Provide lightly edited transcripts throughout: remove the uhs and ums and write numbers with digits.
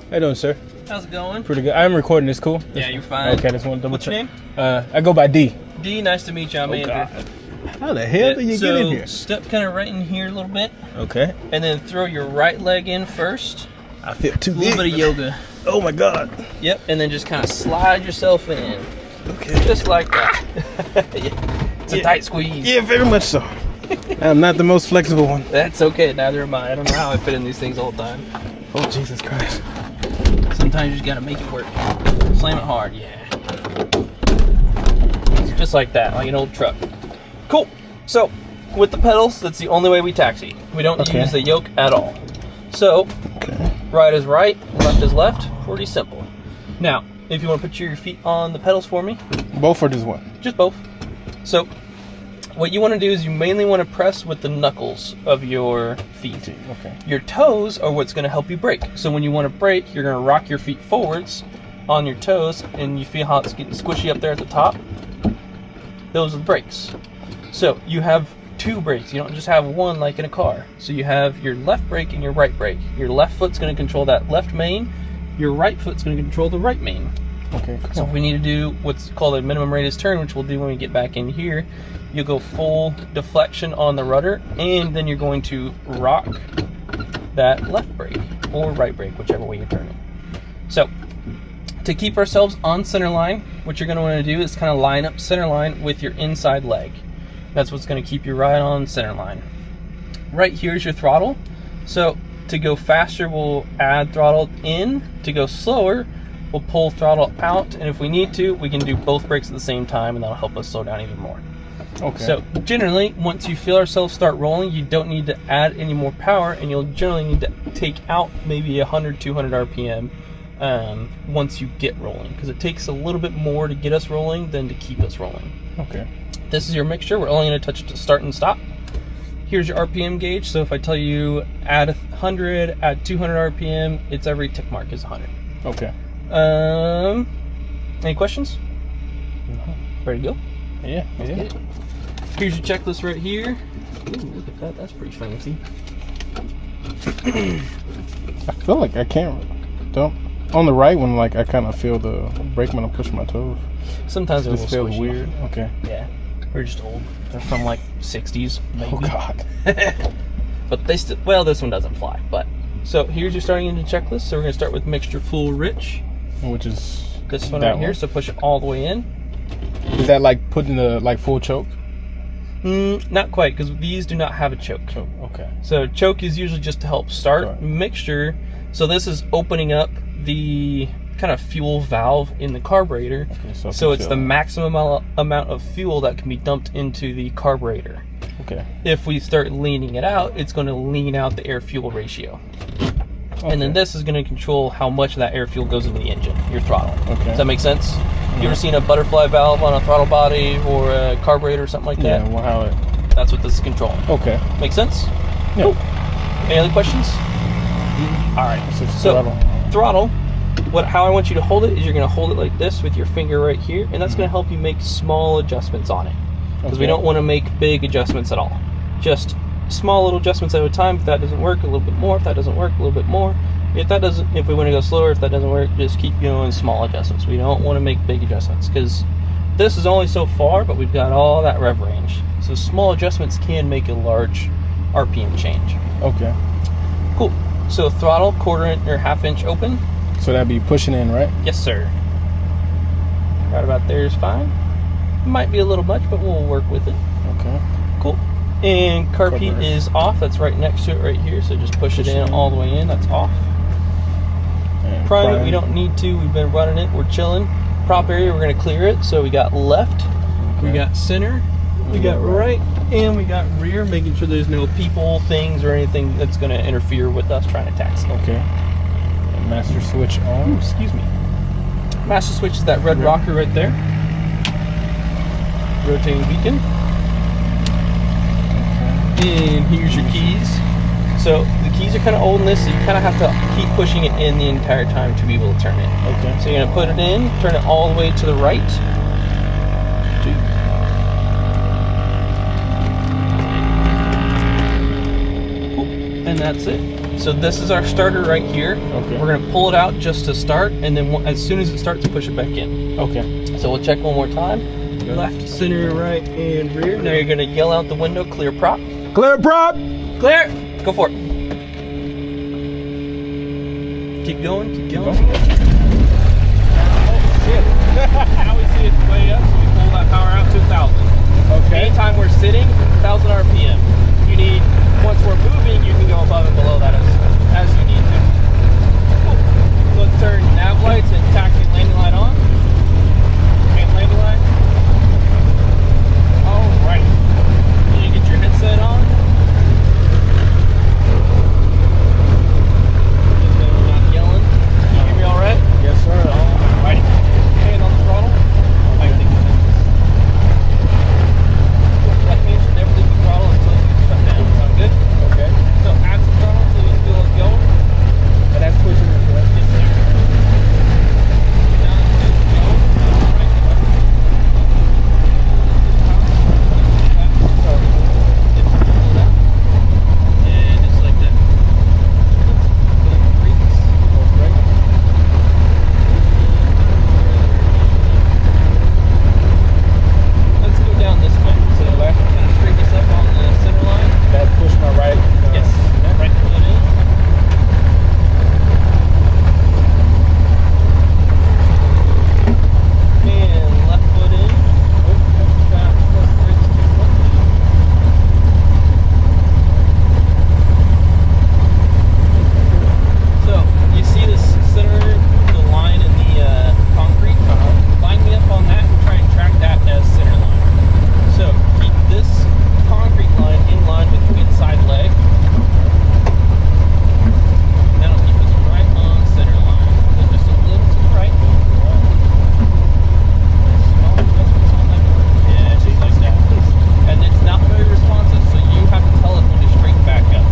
How you doing, sir? How's it going? Pretty good. I'm recording this, cool? Yeah, you're fine. Okay, just want to double What's your check. name? I go by D. D, nice to meet you. I'm Andrew. God. How the hell did you get in here? Step kind of right in here a little bit. Okay. And then throw your right leg in first. I feel too A little bit of yoga. Oh my God. Yep, and then just kind of slide yourself in. Okay. Just like that. It's a tight squeeze. Yeah, very much so. I'm not the most flexible one. That's okay, neither am I. I don't know how I fit in these things all the time. Oh, Jesus Christ. Sometimes you just gotta make it work. Slam it hard, yeah. Just like that, like an old truck. Cool. So, with the pedals, that's the only way we taxi. We don't use the yoke at all. So, right is right, left is left. Pretty simple. Now, if you want to put your feet on the pedals for me. Both or just one? Just both. So, what you want to do is you mainly want to press with the knuckles of your feet. Okay. Your toes are what's going to help you brake. So when you want to brake, you're going to rock your feet forwards on your toes, and you feel how it's getting squishy up there at the top. Those are the brakes. So you have two brakes. You don't just have one like in a car. So you have your left brake and your right brake. Your left foot's going to control that left main. Your right foot's going to control the right main. Okay, cool. So if we need to do what's called a minimum radius turn, which we'll do when we get back in here, you'll go full deflection on the rudder, and then you're going to rock that left brake or right brake, whichever way you're turning. So to keep ourselves on center line, what you're going to want to do is kind of line up center line with your inside leg. That's what's going to keep you right on center line. Right here is your throttle. So to go faster, we'll add throttle in. To go slower, we'll pull throttle out, and if we need to, we can do both brakes at the same time, and that'll help us slow down even more. Okay. So generally, once you feel ourselves start rolling, you don't need to add any more power, and you'll generally need to take out maybe 100, 200 RPM once you get rolling, because it takes a little bit more to get us rolling than to keep us rolling. Okay. This is your mixture. We're only going to touch it to start and stop. Here's your RPM gauge. So if I tell you add 100, add 200 RPM, it's every tick mark is 100. Okay. Any questions? No. Ready to go? Yeah. Let's get it. Here's your checklist right here. Ooh, look at that. That's pretty fancy. I feel like I can't. Don't. On the right one, like I kind of feel the brake when I push my toes. Sometimes it just feels weird. Okay. Yeah. We're just old. They're from like 60s, maybe. Oh God. But they still. Well, this one doesn't fly. But so here's your starting engine checklist. So we're gonna start with mixture full rich. Which is this one right here. So push it all the way in. Is that like putting the full choke? Not quite, because these do not have a choke. Okay. So choke is usually just to help start. Right. Mixture. So this is opening up the kind of fuel valve in the carburetor. Okay, so it's the maximum amount of fuel that can be dumped into the carburetor. Okay. If we start leaning it out, it's going to lean out the air-fuel ratio. Okay. And then this is going to control how much of that air fuel goes into the engine, your throttle. Okay. Does that make sense? You ever seen a butterfly valve on a throttle body or a carburetor or something like that? Yeah, well, how it... That's what this is controlling. Okay. Make sense? Yeah. Cool. Any other questions? All right. So throttle, how I want you to hold it is you're going to hold it like this with your finger right here, and that's going to help you make small adjustments on it. Because we don't want to make big adjustments at all. Just small little adjustments at a time. If that doesn't work, a little bit more. If that doesn't work, a little bit more. If we want to go slower, if that doesn't work, just keep doing small adjustments. We don't want to make big adjustments because this is only so far, but we've got all that rev range. So small adjustments can make a large RPM change. Okay. Cool. So throttle, 1/4 or 1/2 inch open. So that'd be pushing in, right? Yes, sir. Right about there is fine. Might be a little much, but we'll work with it. Okay. Cool. And carb heat is off. That's right next to it right here. So just push it in all the way in. That's off. Prime it, we don't need to. We've been running it. We're chilling. Prop area, we're going to clear it. So we got left, we got center, we got right, and we got rear, making sure there's no people, things, or anything that's going to interfere with us trying to taxi. Okay. And master switch on. Ooh, excuse me. Master switch is that red rocker right there. Rotating beacon. And here's your keys. So the keys are kind of old in this, so you kind of have to keep pushing it in the entire time to be able to turn it. Okay. So you're going to put it in, turn it all the way to the right. Cool. And that's it. So this is our starter right here. Okay. We're gonna pull it out just to start, and then as soon as it starts, push it back in. Okay. So we'll check one more time. Okay. Left, center, right, and rear. Now you're gonna yell out the window, clear prop. Clear prop! Clear! Go for it. Keep going, keep going. Oh, shit. Now we see it's way up, so we pull that power out to 1,000. Okay. Anytime we're sitting, 1,000 RPM. You need, once we're moving, you can go above and below that as you need to. Cool. So let's turn nav lights and taxi landing light on. Main landing light. Alright. You need to get your headset on. Just so we're not yelling. Can you hear me alright? Yes, sir. Alrighty. Hand on the throttle. I think left hand should never leave the throttle until you shut down. Sound good? Okay. So add the throttle until you feel it going. And that's pushing it, correct? Yes, sir. Now it's go. Right button. So, Just pull it out. And just like that. Go to brakes. okay. Let's go down this way. So left, kind of straighten this up on the center line. That push my right. Yes. Right foot in. And left foot in. Back plus brakes to clutch. So you see this center, the line in the concrete? Line me up on that and try and track that as center line. So keep this concrete line in line with your inside leg. That'll keep us right on center line. So just a little to the right. Small adjustments on that. Yeah, just like that. And it's not very responsive, so you have to tell it when to straighten back up.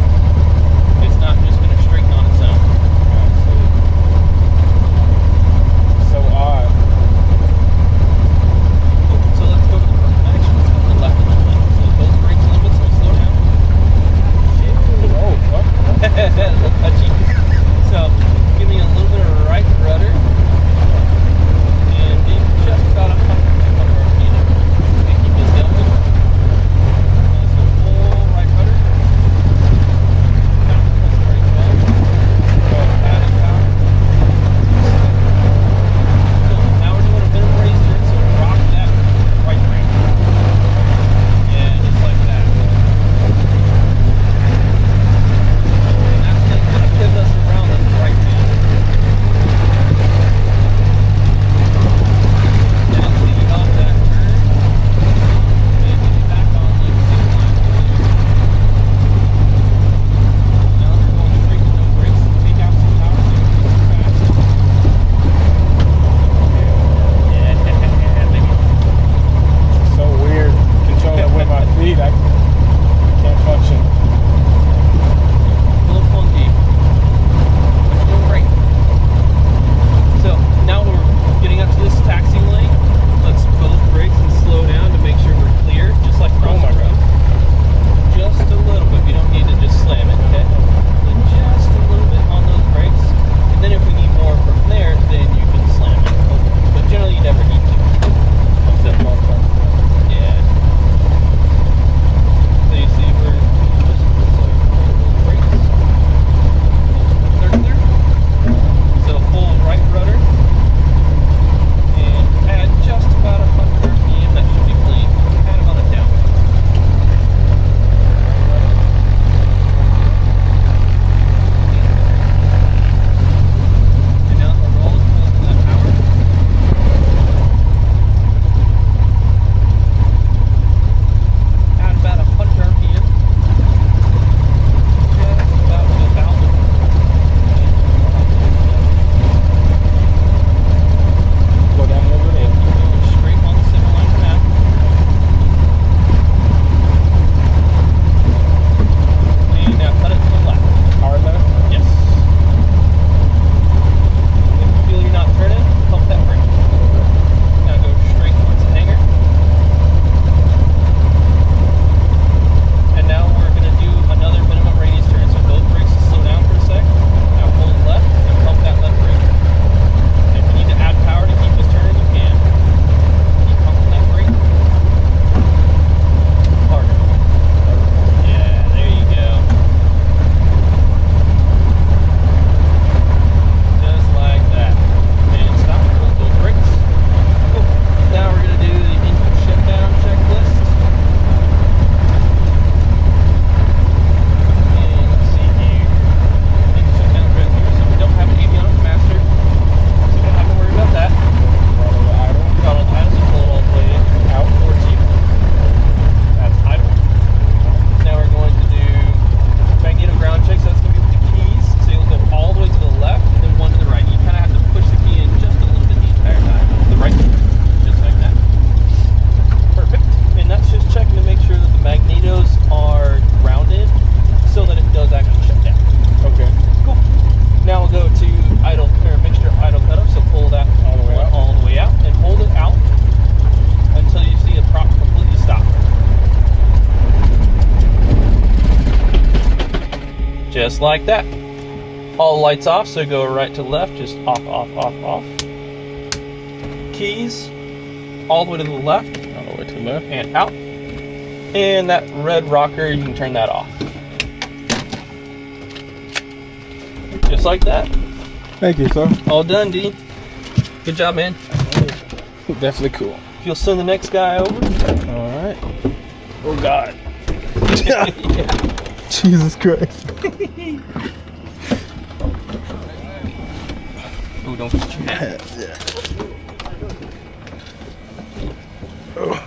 It's not just going to straighten on its own. So odd. So let's go to the actually let's go to the left a little bit. So those brakes a little bit, so we slow down. Oh, fuck. A little touchy. So give me a little bit of right rudder. And be just about 100 RPM. Okay, keep this going. Let's go full right rudder. Now press the brake down. Go adding power. So now we're doing a bit of racer, so rock that right brake. Yeah, just like that. And that's going to pivot us around the right hand. Just like that. All lights off, so go right to left, just off, off, off, off. Keys, all the way to the left. All the way to the left. And out. And that red rocker, you can turn that off. Just like that. Thank you, sir. All done, D. Good job, man. Definitely cool. You'll send the next guy over. All right. Oh, God. Jesus Christ. Oh, don't get your hat. Yeah. Oh.